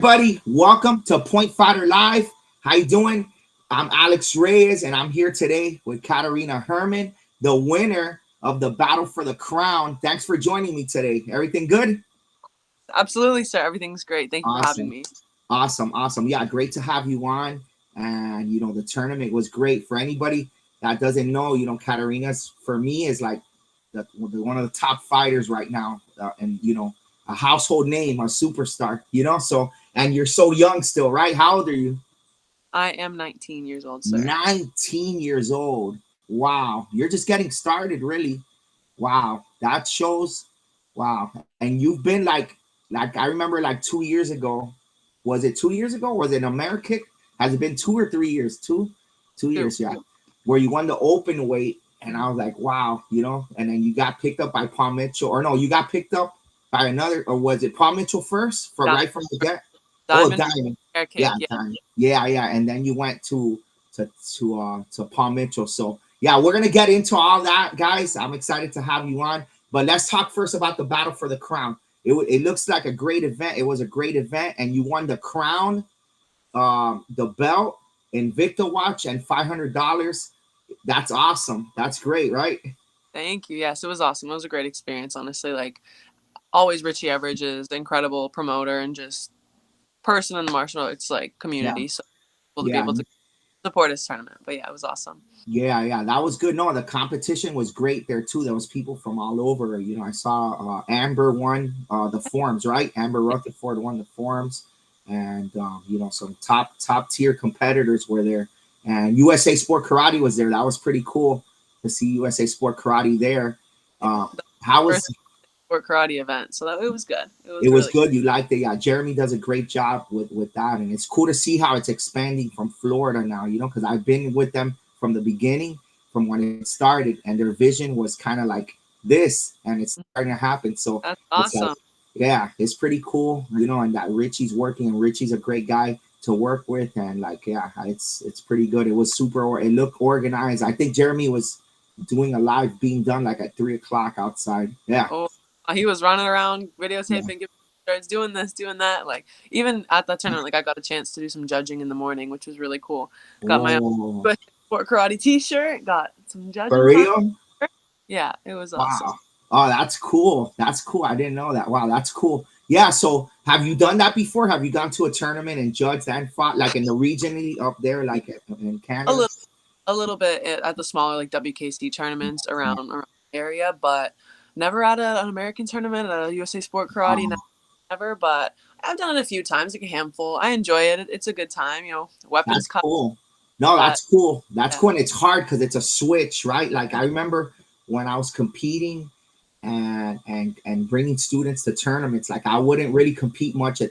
Buddy, welcome to Point Fighter Live. How you doing? I'm Alex Reyes, and I'm here today with Katarina Herman, the winner of the Battle for the Crown. Thanks for joining me today. Everything good? Absolutely, sir. Everything's great. Thank you for having Awesome, me. awesome. Yeah, great to have you on. And the tournament was great. For anybody that doesn't know, Katarina's for me is like one of the top fighters right now, and a household name, a superstar. So and you're so young still, right? How old are you? I am 19 years old, sir. 19 years old. Wow. You're just getting started, really. Wow. That shows. Wow. And you've been like I remember like 2 years ago. Was it 2 years ago? Was it America? Has it been 2 or 3 years? Two Two. years, yeah. Where you won the open weight. And I was like, wow, and then you got picked up by Paul Mitchell. Or no, you got picked up by another, or was it Paul Mitchell first for Diamond, right from the get? Oh, Diamond Diamond. air Yeah, kick. Yeah. Diamond. Yeah. And then you went to Paul Mitchell. So yeah, we're gonna get into all that, guys. I'm excited to have you on. But let's talk first about the battle for the crown. It looks like a great event. It was a great event, and you won the crown, the belt, Invicta watch, and $500. That's awesome. That's great, right? Thank you. Yes, it was awesome. It was a great experience, honestly. Like, always Richie Everidge is incredible promoter and just person in the martial arts like Yeah, community. So able to be yeah. able to support his tournament. But yeah, it was awesome. Yeah, that was good. No, the competition was great there too. There was people from all over. I saw Amber won the forums, right? Amber Rutherford won the forums, and some top tier competitors were there. And USA Sport Karate was there. That was pretty cool to see USA Sport Karate there. How was First sport karate event. So it was good. It it was was really good. You liked it. Yeah, Jeremy does a great job with that, and it's cool to see how it's expanding from Florida now. Because I've been with them from the beginning, from when it started, and their vision was kind of like this, and it's starting to happen. So that's it's like, awesome. yeah, it's pretty cool. And that Richie's working, and Richie's a great guy to work with, and like, yeah, it's pretty good. It was super. It looked organized. I think Jeremy was doing a live being done like at 3 o'clock outside. Yeah, Oh, he was running around yeah. videotaping, giving starts doing this, doing that. Like even at that tournament, like I got a chance to do some judging in the morning, which was really cool. Got my Oh, own sport karate T-shirt. Got some for judging time. real? Yeah, it was awesome. Wow. Oh, that's cool. That's cool. I didn't know that. Wow, that's cool. Yeah. So, have you done that before? Have you gone to a tournament and judged and fought like in the region up there, like in A Canada? little, a little bit at the smaller like WKC tournaments around the area, but never at an American tournament at a USA Sport Karate. Oh, Never, but I've done it a few times, like a handful. I enjoy it. It's a good time. Weapons that's cut. cool. No, That. that's cool. That's Yeah. cool. And it's hard because it's a switch, right? Like I remember when I was competing and bringing students to tournaments, like I wouldn't really compete much at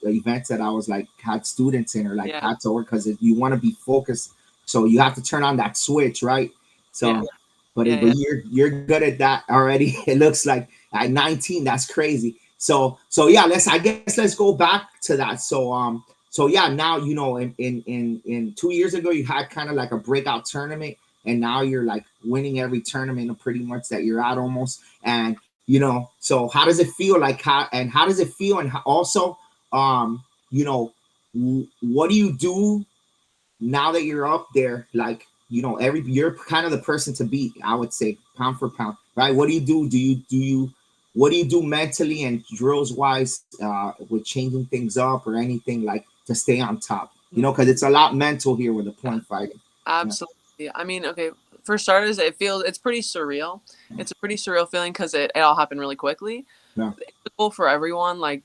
events that I was like had students in or like Yeah. had to work because you want to be focused. So you have to turn on that switch, right? Yeah. So, but Yeah. but Yeah. you're good at that already. It looks like at 19, that's crazy. So yeah, let's go back to that. So yeah, now in 2 years ago you had kind of like a breakout tournament, and now you're like winning every tournament pretty much that you're at almost. And so how does it feel? Like how does it feel? And also, you know, what do you do now that you're up there? Like you're kind of the person to beat. I would say pound for pound, right? What do you do? Do you what do you do mentally and drills wise with changing things up or anything like to stay on top? Because it's a lot mental here with the point fighting. Yeah, Absolutely. I mean, okay, for starters, it's pretty surreal. It's a pretty surreal feeling because it all happened really quickly. yeah, It's cool for everyone. Like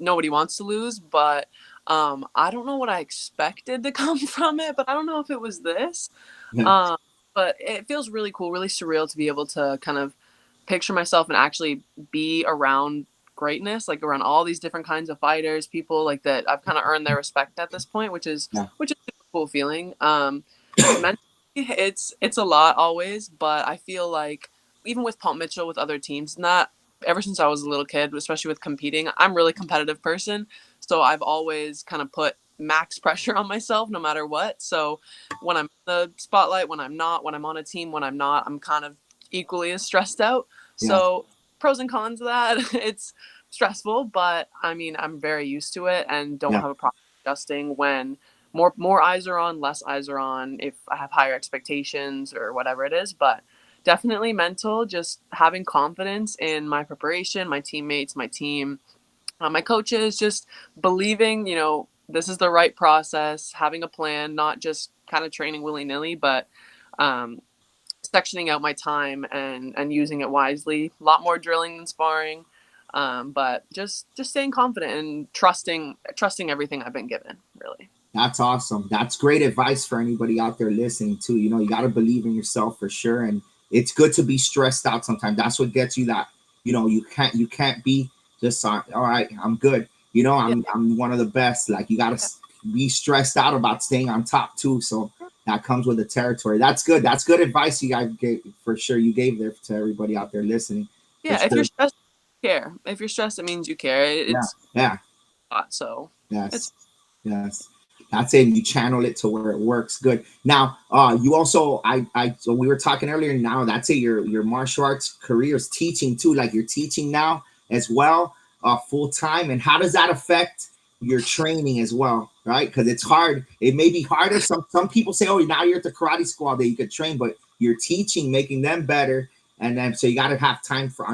nobody wants to lose, but I don't know what I expected to come from it, but I don't know if it was this. yeah, Um, but it feels really cool, really surreal to be able to kind of picture myself and actually be around greatness, like around all these different kinds of fighters, people like that I've kind of earned their respect at this point, yeah, which is a super cool feeling. Mentally, it's a lot always, but I feel like even with Paul Mitchell, with other teams, not ever since I was a little kid, especially with competing, I'm a really competitive person, so I've always kind of put max pressure on myself no matter what. So when I'm in the spotlight, when I'm not, when I'm on a team, when I'm not, I'm kind of equally as stressed out. yeah. So pros and cons of that. It's stressful, but I mean, I'm very used to it and don't Yeah, have a problem adjusting when more eyes are on, less eyes are on, if I have higher expectations or whatever it is. But definitely mental, just having confidence in my preparation, my teammates, my team, my coaches, just believing, this is the right process, having a plan, not just kind of training willy nilly, but um, sectioning out my time and using it wisely. A lot more drilling than sparring, but just staying confident and trusting everything I've been given. Really. that's awesome. That's great advice for anybody out there listening too. You got to believe in yourself for sure, and it's good to be stressed out sometimes. That's what gets you that. You can't be just all right. I'm good. Yeah. I'm one of the best. Like you got Yeah. to be stressed out about staying on top too. So that comes with the territory. That's good. That's good advice you guys gave for sure. You gave there to everybody out there listening for Yeah. If sure. you're stressed, you care. If you're stressed, it means you care. Yeah. It's Yeah. a lot. So it's Yes. Yes. That's it. You channel it to where it works. Good. Now, you also, so we were talking earlier. Now, that's it. Your martial arts career is teaching too. Like you're teaching now as well, full time. And how does that affect your training as well? Right? Because it's hard. It may be harder. Some people say, oh, now you're at the karate school that you could train, but you're teaching, making them better, and then so you got to have time for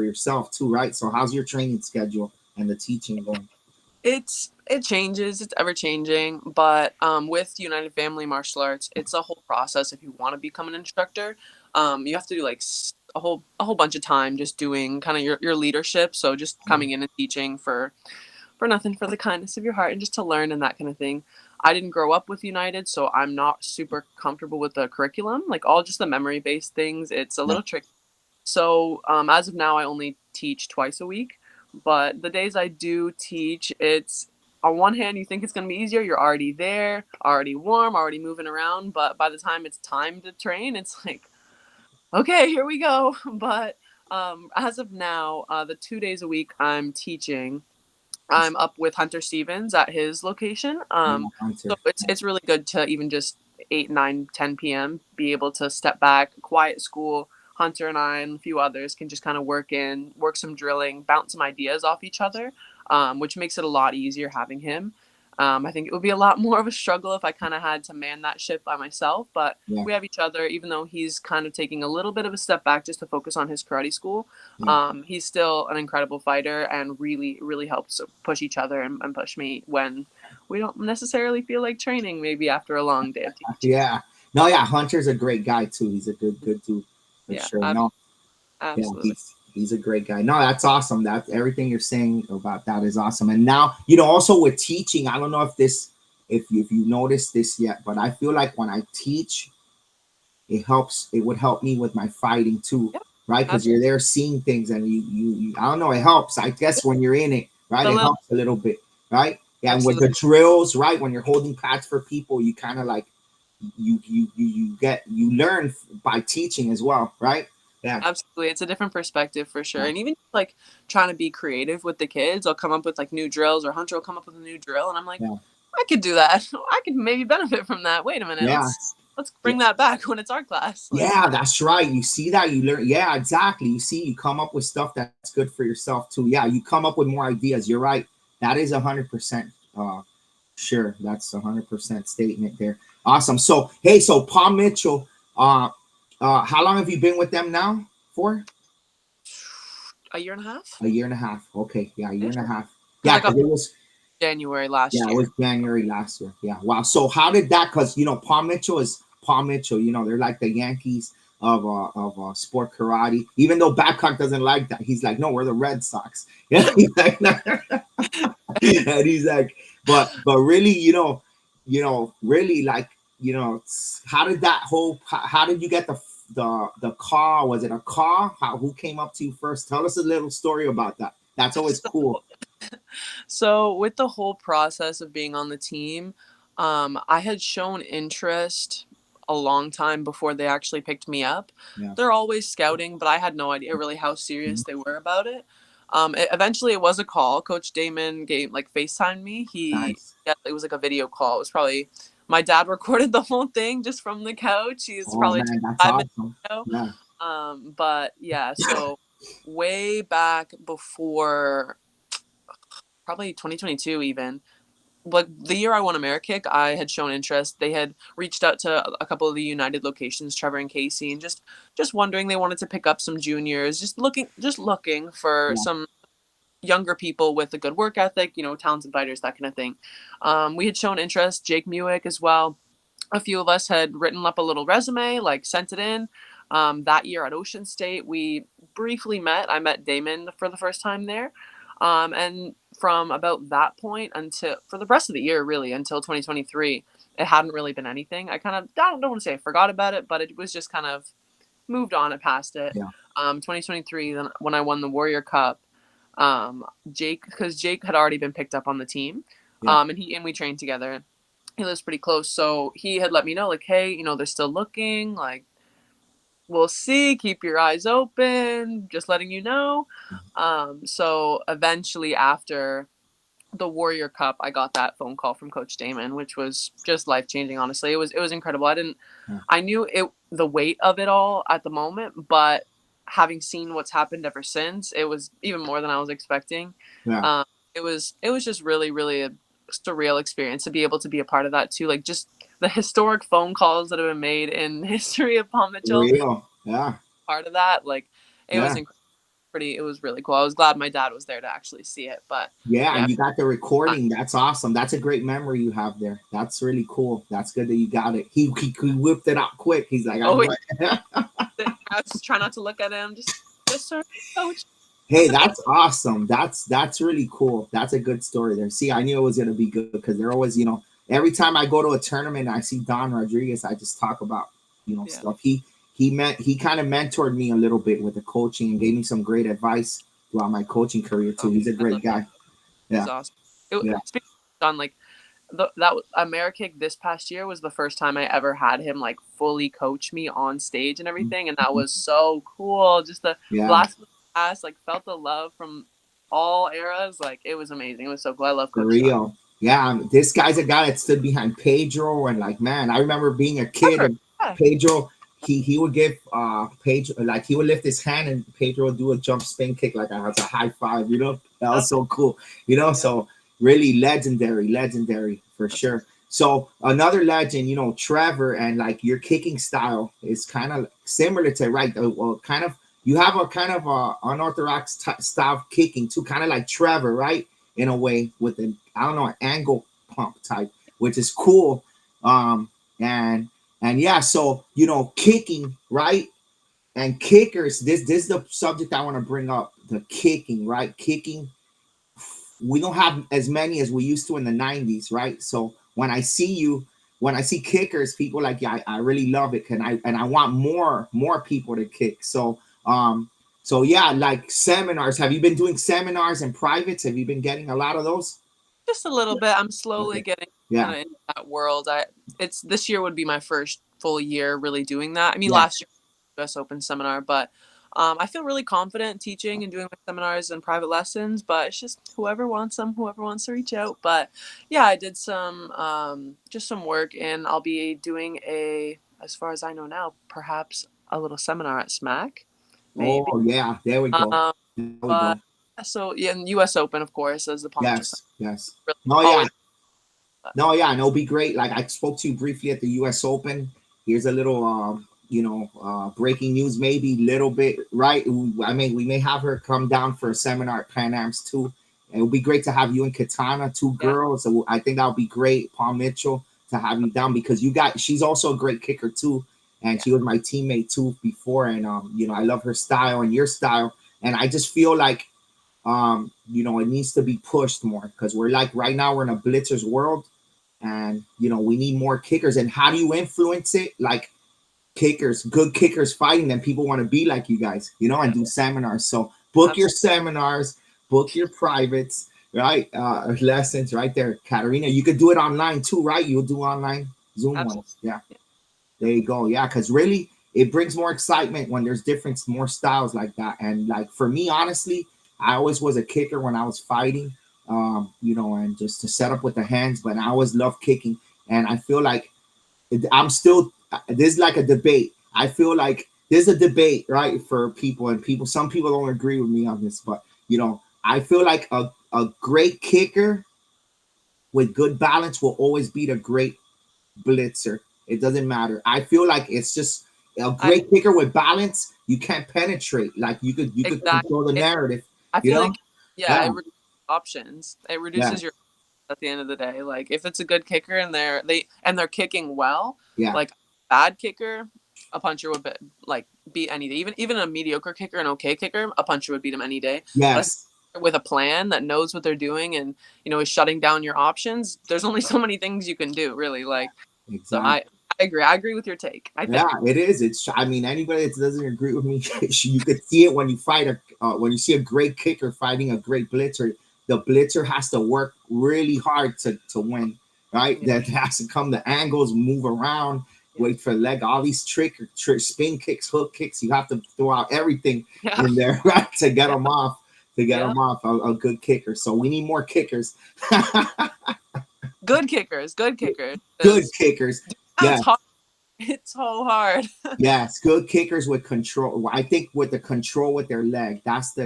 yourself too, right? So how's your training schedule and the teaching going? it changes. It's ever changing. But with United Family Martial Arts, it's a whole process. If you want to become an instructor, you have to do like a whole bunch of time just doing kind of your leadership. So just coming in and teaching for nothing, for the kindness of your heart and just to learn and that kind of thing. I didn't grow up with United, so I'm not super comfortable with the curriculum, like all just the memory based things. It's a Yeah. little tricky. So as of now, I only teach twice a week, but the days I do teach, it's on one hand, you think it's going to be easier. You're already there, already warm, already moving around. But by the time it's time to train, it's like, okay, here we go. But as of now, the 2 days a week I'm teaching, I'm up with Hunter Stevens at his location. Yeah, So Hunter. it's really good to even just 8, 9, 10 p.m. be able to step back, quiet school. Hunter and I and a few others can just kind of work some drilling, bounce some ideas off each other, which makes it a lot easier having him. I think it would be a lot more of a struggle if I kind of had to man that ship by myself, but Yeah. we have each other, even though he's kind of taking a little bit of a step back just to focus on his karate school. Yeah. He's still an incredible fighter and really, really helps push each other and push me when we don't necessarily feel like training, maybe after a long day of teaching. Yeah. No, yeah, Hunter's a great guy too. He's a good dude for Yeah, sure. No, yeah, absolutely. he's a great guy. No, that's awesome. That everything you're saying about that is awesome. And now, also with teaching, I don't know if you noticed this yet, but I feel like when I teach, it would help me with my fighting too, Yeah, right? Because absolutely. you're there seeing things and you I don't know, it helps. I guess when you're in it, right? A It little, helps a little bit, right? Yeah, and with absolutely. the drills, right? When you're holding pads for people, you kind of like you learn by teaching as well, right? Yeah. Absolutely. It's a different perspective for sure. Yeah. And even like trying to be creative with the kids, I'll come up with like new drills or Hunter will come up with a new drill and I'm like, Yeah. I could do that. I could maybe benefit from that. Wait a minute. Yeah. Let's Yeah. bring that back when it's our class. Like, Yeah, that's right. You see that, you learn. Yeah, exactly. You see, you come up with stuff that's good for yourself too. Yeah, you come up with more ideas. You're right. That is 100% sure. That's 100% statement there. Awesome. So, hey, so Paul Mitchell, how long have you been with them now for? a year and a half A year and a half. Okay. Yeah, a year and ish. a half. Because Yeah, I got because it was January Yeah, last it was year. January last year. Yeah. Wow. So how did that? Because Paul Mitchell is Paul Mitchell. They're like the Yankees of sport karate. Even though Babcock doesn't like that, he's like, no, we're the Red Sox. Yeah. He's like, and he's like, but really, really like, how did that whole? How did you get the call? Was it a call? Who came up to you first? Tell us a little story about that. That's always cool. So with the whole process of being on the team, I had shown interest a long time before they actually picked me up. Yeah. They're always scouting, but I had no idea really how serious they were about it. Eventually, it was a call. Coach Damon gave like FaceTimed me. Nice. Yeah, it was like a video call. It was probably my dad recorded the whole thing just from the couch. He's Oh probably man, that's 5 minutes awesome. ago. Yeah. But yeah, so way back before probably 2022 even. Like the year I won Amerikick, I had shown interest. They had reached out to a couple of the United locations, Trevor and Casey, and just wondering, they wanted to pick up some juniors, just looking for Yeah, some younger people with a good work ethic, talented fighters, that kind of thing. We had shown interest, Jake Muick as well. A few of us had written up a little resume, like sent it in. That year at Ocean State, we briefly met. I met Damon for the first time there. And from about that point until for the rest of the year, really, until 2023, it hadn't really been anything. I kind of, I don't want to say I forgot about it, but it was just kind of moved on and past it. yeah, 2023, then when I won the Warrior Cup, because Jake had already been picked up on the team, yeah, and we trained together. He lives pretty close, so he had let me know, like, hey, they're still looking, like, we'll see, keep your eyes open, just letting you know. So eventually, after the Warrior Cup, I got that phone call from Coach Damon, which was just life changing. Honestly, it was incredible. yeah, I knew the weight of it all at the moment, but having seen what's happened ever since, it was even more than I was expecting. yeah. Um, it was just really really a surreal experience to be able to be a part of that too. Like just the historic phone calls that have been made in the history of Paul Mitchell, Real. Yeah, part of that, like it was yeah. incredible. It was really cool. I was glad my dad was there to actually see it, but Yeah, yeah. and you got the recording. That's awesome. That's a great memory you have there. That's really cool. That's good that you got it. He whipped it out quick. He's like, I'm Oh, right. I was trying not to look at him. Just yes, sir, coach. Hey, that's awesome. That's really cool. That's a good story there. See, I knew it was gonna be good because they're always, every time I go to a tournament, I see Don Rodriguez. I just talk about, Yeah. stuff. He kind of mentored me a little bit with the coaching and gave me some great advice throughout my coaching career too. Oh, He's a I great love that. guy. He's Yeah, awesome. yeah. Speaking of Don, like Amerikick this past year was the first time I ever had him like fully coach me on stage and everything, and that was so cool. Just the Yeah, blast from the past, like felt the love from all eras. Like it was amazing. It was so cool. I love for Coach Don. real. Yeah, this guy's a guy that stood behind Pedro, and like, man, I remember being a kid Ever. and Yeah. Pedro. He would give Pedro, like, he would lift his hand and Pedro would do a jump spin kick like a high five. That was so cool. Yeah. So really legendary for That's sure. So another legend, Trevor, and like your kicking style is kind of similar to, right. Well, kind of, you have a kind of unorthodox style of kicking too, kind of like Trevor, right? In a way, with an, I don't know, an angle pump type, which is cool. Um, and yeah, so kicking, right? And kickers, this is the subject I want to bring up. The kicking, right? Kicking, we don't have as many as we used to in the 90s, right? So when I see kickers, people like, yeah, I really love it, and I want more people to kick. So yeah, like seminars. Have you been doing seminars and privates? Have you been getting a lot of those? just a little bit. I'm slowly Okay. getting kind Yeah. of into that world. It's this year would be my first full year really doing that. I mean, Yeah. last year US Open seminar, but I feel really confident teaching and doing my seminars and private lessons. But it's just whoever wants them, whoever wants to reach out. But yeah, I did some just some work, and I'll be doing as far as I know now, perhaps a little seminar at SMAC, maybe. Oh yeah. There we go. Um, There we but go. so yeah, and US Open, of course, as the Palm Beach Yes. Yes. really No. Yeah. always. No, yeah, and it'll be great. Like, I spoke to you briefly at the U.S. Open. Here's a little, breaking news, maybe little bit, right? I mean, we may have her come down for a seminar at Pan Am's too. It would be great to have you and Katana, two Yeah, girls. So I think that would be great, Paul Mitchell, to have you down, because she's also a great kicker too, and yeah, she was my teammate too before, and I love her style and your style, and I just feel like it needs to be pushed more, because we're like, right now we're in a blitzers world, and we need more kickers. And how do you influence it? Like, kickers, good kickers fighting, then people want to be like you guys, and yeah. do seminars. So book your Absolutely. seminars, book your privates, right? Lessons right there. Katarina, you could do it online too, right? You'll do online Zoom Absolutely. ones. Yeah, Yeah. there you go. Yeah, because really it brings more excitement when there's different, more styles like that. And like, for me, honestly, I always was a kicker when I was fighting, and just to set up with the hands, but I always loved kicking. And I feel like I'm still, there's like a debate. I feel like there's a debate, right, for people, and some people don't agree with me on this, but I feel like a a great kicker with good balance will always beat a great blitzer. It doesn't matter. I feel like it's just a I great kicker with balance. You can't penetrate. Like you could exactly. control the narrative. I You feel know? like yeah, Yeah. it reduces options. It Yeah. reduces your at the end of the day. Like if it's a good kicker and they're kicking well, Yeah. like bad kicker, a puncher would like beat any day. Even a mediocre kicker, an okay kicker, a puncher would beat him any day. But I think Yes. with a plan that knows what they're doing and is shutting down your options, there's only so many things you can do, really. Like so, Exactly. I agree. I agree with your take. I Yeah, think. it is. It's. I mean, anybody that doesn't agree with me, you could see it when you fight when you see a great kicker fighting a great blitzer. The blitzer has to work really hard to win, right? Yeah, That has to come the angles, move around, yeah, wait for the leg, all these spin kicks, hook kicks. You have to throw out everything yeah, in there, right, to get yeah, them off. To get yeah. them off, a good kicker. So we need more kickers. Good kickers, good kickers. Good Because kickers. it's Yeah. hard. It's so hard. Yes, good kickers with control. I think with the control with their leg, that's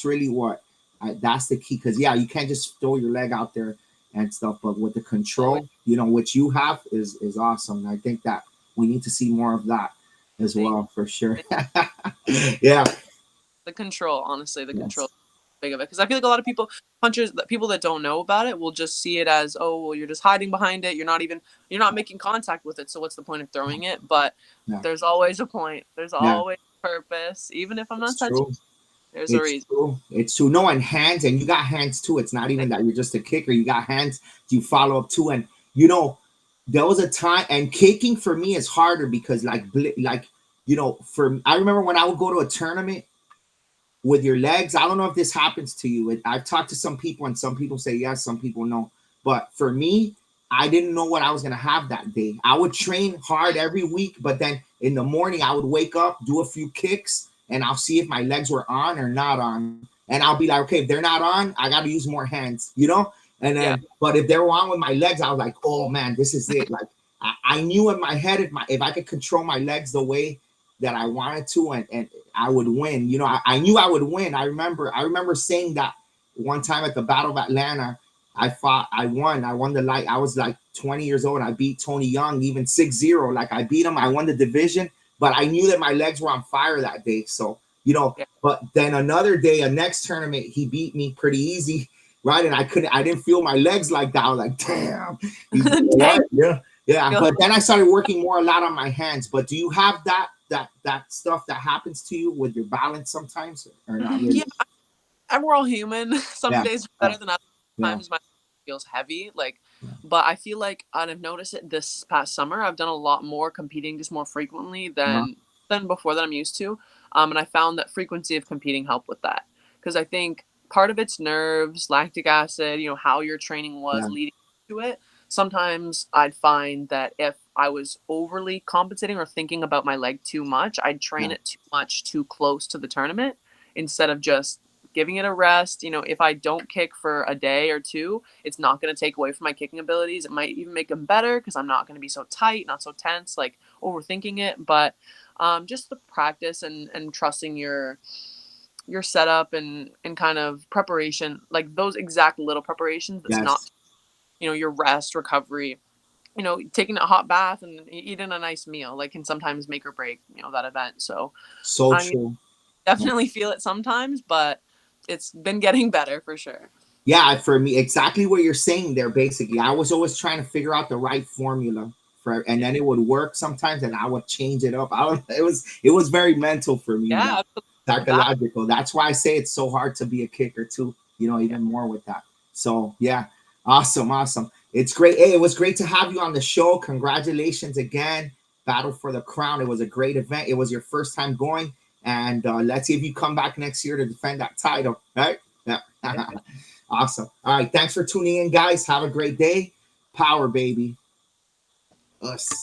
really what that's the key. Because yeah, you can't just throw your leg out there and stuff, but with the control, which you have is awesome. And I think that we need to see more of that as Thank well for sure. you. Yeah. The control, honestly, the control Yes. is big of it. Because I feel like a lot of punchers, people that don't know about it, will just see it as, oh, well, you're just hiding behind it. You're not making contact with it. So what's the point of throwing it? But Yeah. there's always a point. There's Yeah. always a purpose. Even if I'm not It's touching, true. there's a It's reason. true. It's true. No, and hands, and you got hands too. It's not even that you're just a kicker. You got hands. You follow up too, and there was a time. And kicking for me is harder because, for I remember when I would go to a tournament with your legs. I don't know if this happens to you. I've talked to some people, and some people say yes, some people no. But for me, I didn't know what I was gonna have that day. I would train hard every week, but then in the morning I would wake up, do a few kicks, and I'll see if my legs were on or not on. And I'll be like, okay, if they're not on, I gotta use more hands. And Yeah. then, but if they were on with my legs, I was like, oh man, this is it. Like I knew in my head if I could control my legs the way that I wanted to, and I would win. I knew I would win. I remember saying that one time at the Battle of Atlanta. I won. I won the light. I was like 20 years old. I beat Tony Young, even 6-0. Like I beat him. I won the division, but I knew that my legs were on fire that day. Yeah. But then another day, a next tournament, he beat me pretty easy, right? And I didn't feel my legs like that. I was like, damn, he's Dang. what? Yeah. Yeah. But then I started working a lot on my hands. But do you have that stuff that happens to you with your balance sometimes or not Yeah. really? And we're all human. Some Yeah. days are Yeah. better than others. Yeah. Sometimes my feels heavy. Like, Yeah. but I feel like and I've noticed it this past summer. I've done a lot more competing just more frequently Uh-huh. than before that I'm used to. And I found that frequency of competing helped with that. Because I think part of it's nerves, lactic acid, how your training was Yeah. leading to it. Sometimes I'd find that if I was overly compensating or thinking about my leg too much, I'd train Yeah. it too much too close to the tournament instead of just giving it a rest. If I don't kick for a day or two, it's not going to take away from my kicking abilities. It might even make them better because I'm not going to be so tight, not so tense, like overthinking it. But just the practice and trusting your setup and kind of preparation, like those exact little preparations. That's not Yes. your rest, recovery. Taking a hot bath and eating a nice meal like can sometimes make or break that event. So So I true. definitely feel it sometimes, but it's been getting better for sure. Yeah, for me, exactly what you're saying there. Basically, I was always trying to figure out the right formula and Yeah, then it would work sometimes, and I would change it up. It was very mental for me, yeah, absolutely. That psychological. That's why I say it's so hard to be a kicker too. yeah, Even more with that. So yeah, awesome, awesome. It's great. Hey, it was great to have you on the show. Congratulations again, Battle for the Crown. It was a great event. It was your first time going, and let's see if you come back next year to defend that title. Right? Yeah. yeah. Awesome. All right. Thanks for tuning in, guys. Have a great day. Power, baby. Us.